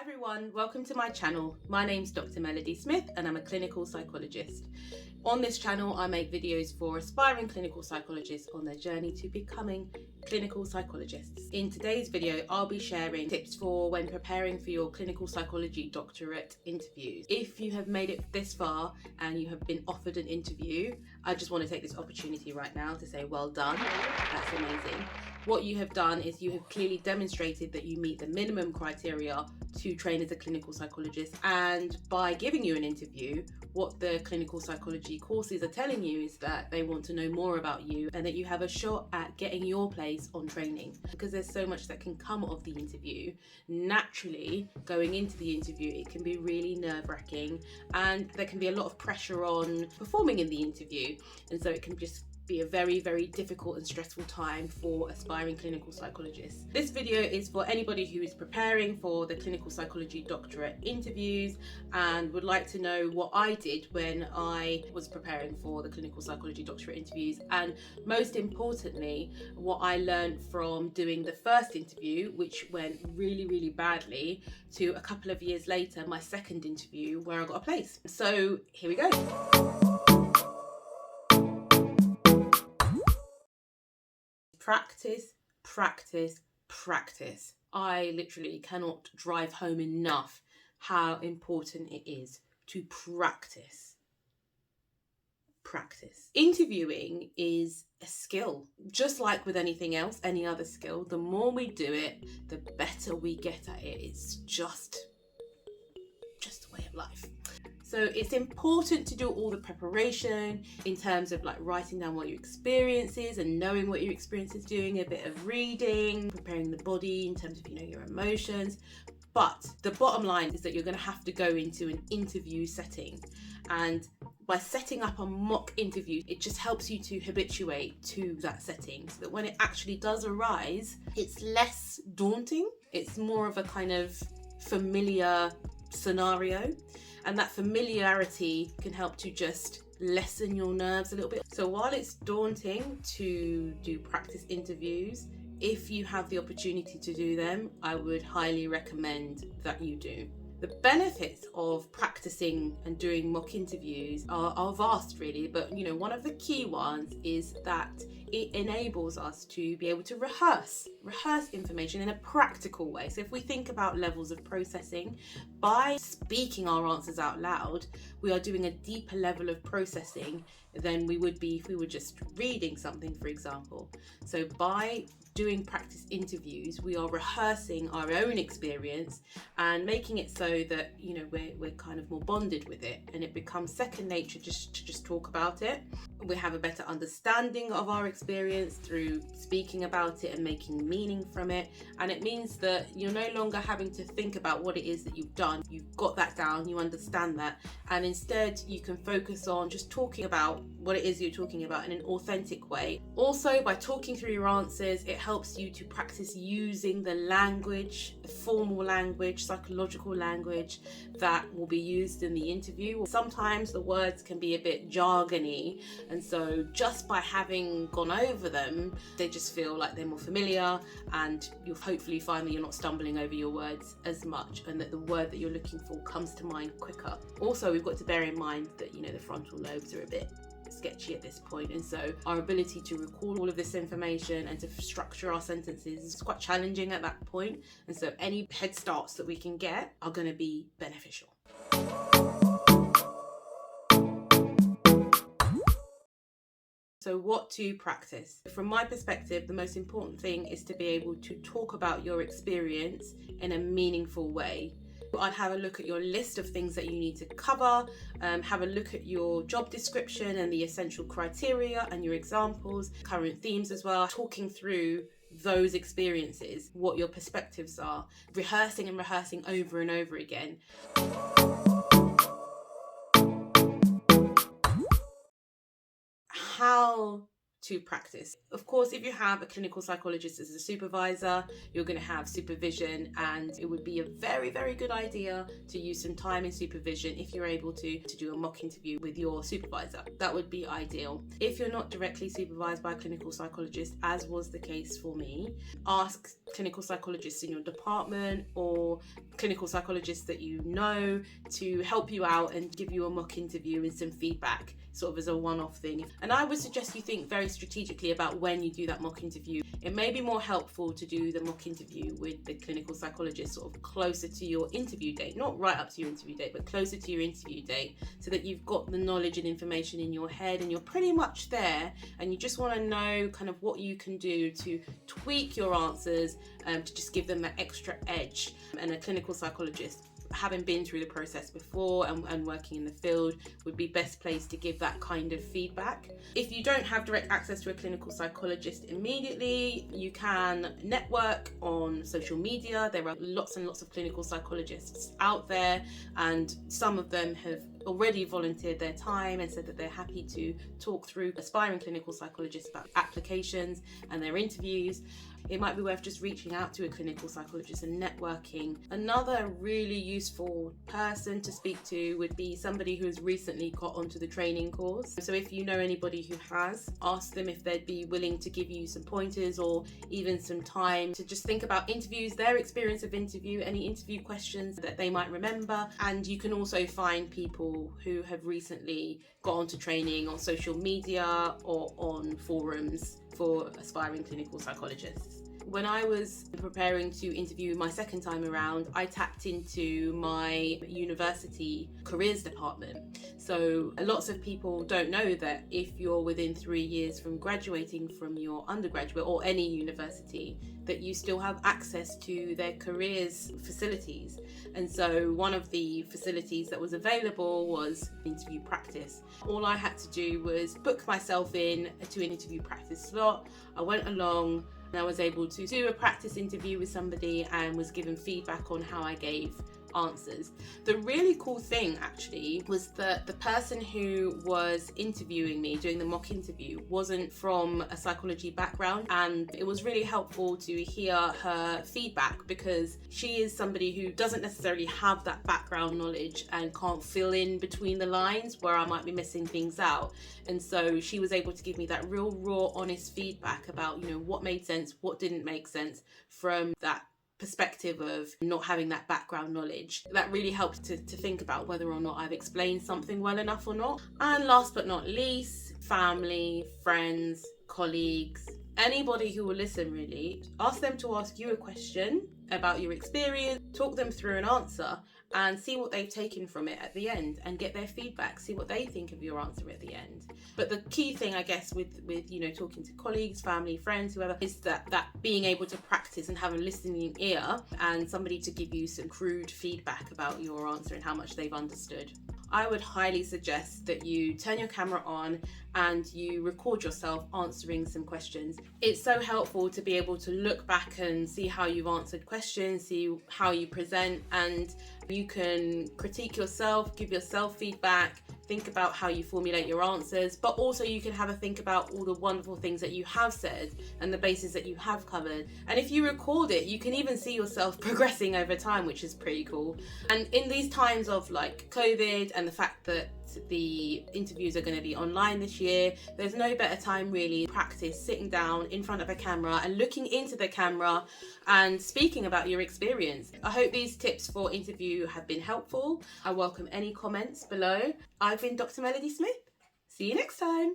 Hi everyone, welcome to my channel. My name's Dr. Melody Smith and I'm a clinical psychologist. On this channel I make videos for aspiring clinical psychologists on their journey to becoming clinical psychologists. In today's video I'll be sharing tips for when preparing for your clinical psychology doctorate interviews. If you have made it this far and you have been offered an interview, I just want to take this opportunity right now to say well done. That's amazing. What you have done is you have clearly demonstrated that you meet the minimum criteria to train as a clinical psychologist, and by giving you an interview, what the clinical psychology courses are telling you is that they want to know more about you and that you have a shot at getting your place on training. Because there's so much that can come of the interview, naturally going into the interview it can be really nerve-wracking and there can be a lot of pressure on performing in the interview, and so it can just be a very, very difficult and stressful time for aspiring clinical psychologists. This video is for anybody who is preparing for the clinical psychology doctorate interviews and would like to know what I did when I was preparing for the clinical psychology doctorate interviews, and most importantly what I learned from doing the first interview, which went really, really badly, to a couple of years later my second interview where I got a place. So here we go. Practice, practice, practice. I literally cannot drive home enough how important it is to practice. Practice. Interviewing is a skill. Just like with anything else, any other skill, the more we do it, the better we get at it. It's just a way of life. So it's important to do all the preparation in terms of like writing down what your experience is and knowing what your experience is, doing a bit of reading, preparing the body in terms of, your emotions. But the bottom line is that you're going to have to go into an interview setting. And by setting up a mock interview, it just helps you to habituate to that setting so that when it actually does arise, it's less daunting. It's more of a kind of familiar scenario. And that familiarity can help to just lessen your nerves a little bit. So while it's daunting to do practice interviews, if you have the opportunity to do them, I would highly recommend that you do. The benefits of practicing and doing mock interviews are vast really, but one of the key ones is that it enables us to be able to rehearse information in a practical way. So if we think about levels of processing, by speaking our answers out loud, we are doing a deeper level of processing than we would be if we were just reading something, for example. So by doing practice interviews, we are rehearsing our own experience and making it so that we're kind of more bonded with it, and it becomes second nature just to talk about it. We have a better understanding of our experience through speaking about it and making meaning from it, and it means that you're no longer having to think about what it is that you've done. You've got that down, you understand that, and instead you can focus on just talking about what it is you're talking about in an authentic way. Also, by talking through your answers, it helps you to practice using the language, the formal language, psychological language that will be used in the interview. Sometimes the words can be a bit jargony, and so just by having gone over them, they just feel like they're more familiar, and you'll hopefully find that you're not stumbling over your words as much and that the word that you're looking for comes to mind quicker. Also, we've got to bear in mind that the frontal lobes are a bit sketchy at this point, and so our ability to recall all of this information and to structure our sentences is quite challenging at that point, and so any head starts that we can get are going to be beneficial. So what to practice? From my perspective, the most important thing is to be able to talk about your experience in a meaningful way. I'd have a look at your list of things that you need to cover, have a look at your job description and the essential criteria and your examples, current themes as well, talking through those experiences, what your perspectives are, rehearsing and rehearsing over and over again. How to practice. Of course, if you have a clinical psychologist as a supervisor, you're going to have supervision, and it would be a very, very good idea to use some time in supervision if you're able to do a mock interview with your supervisor. That would be ideal. If you're not directly supervised by a clinical psychologist, as was the case for me, ask clinical psychologists in your department or clinical psychologists that you know to help you out and give you a mock interview and some feedback, sort of as a one-off thing. And I would suggest you think very strategically about when you do that mock interview. It may be more helpful to do the mock interview with the clinical psychologist sort of closer to your interview date, not right up to your interview date, but closer to your interview date, so that you've got the knowledge and information in your head and you're pretty much there, and you just want to know kind of what you can do to tweak your answers to just give them that extra edge. And a clinical psychologist, having been through the process before and working in the field, would be best placed to give that kind of feedback. If you don't have direct access to a clinical psychologist immediately, you can network on social media. There are lots and lots of clinical psychologists out there, and some of them have already volunteered their time and said that they're happy to talk through aspiring clinical psychologists about applications and their interviews. It might be worth just reaching out to a clinical psychologist and networking. Another really useful person to speak to would be somebody who has recently got onto the training course. So if you know anybody who has, ask them if they'd be willing to give you some pointers or even some time to just think about interviews, their experience of interview, any interview questions that they might remember. And you can also find people who have recently got onto training on social media or on forums for aspiring clinical psychologists. When I was preparing to interview my second time around, I tapped into my university careers department. So lots of people don't know that if you're within 3 years from graduating from your undergraduate or any university, that you still have access to their careers facilities. And so one of the facilities that was available was interview practice. All I had to do was book myself in to an interview practice slot. I went along and I was able to do a practice interview with somebody and was given feedback on how I gave answers. The really cool thing actually was that the person who was interviewing me, doing the mock interview, wasn't from a psychology background, and it was really helpful to hear her feedback because she is somebody who doesn't necessarily have that background knowledge and can't fill in between the lines where I might be missing things out. And so she was able to give me that real raw, honest feedback about, you know, what made sense, what didn't make sense from that perspective of not having that background knowledge. That really helped to think about whether or not I've explained something well enough or not. And last but not least, family, friends, colleagues, anybody who will listen really, ask them to ask you a question about your experience, talk them through an answer and see what they've taken from it at the end and get their feedback, see what they think of your answer at the end. But the key thing, I guess, with you know, talking to colleagues, family, friends, whoever, is that being able to practice and have a listening ear and somebody to give you some crude feedback about your answer and how much they've understood. I would highly suggest that you turn your camera on and you record yourself answering some questions. It's so helpful to be able to look back and see how you've answered questions, see how you present, and you can critique yourself, give yourself feedback, think about how you formulate your answers, but also you can have a think about all the wonderful things that you have said and the bases that you have covered. And if you record it, you can even see yourself progressing over time, which is pretty cool. And in these times of like COVID and the fact that the interviews are going to be online this year, there's no better time really to practice sitting down in front of a camera and looking into the camera and speaking about your experience. I hope these tips for interview have been helpful. I welcome any comments below. I've been Dr. Melody Smith. See you next time.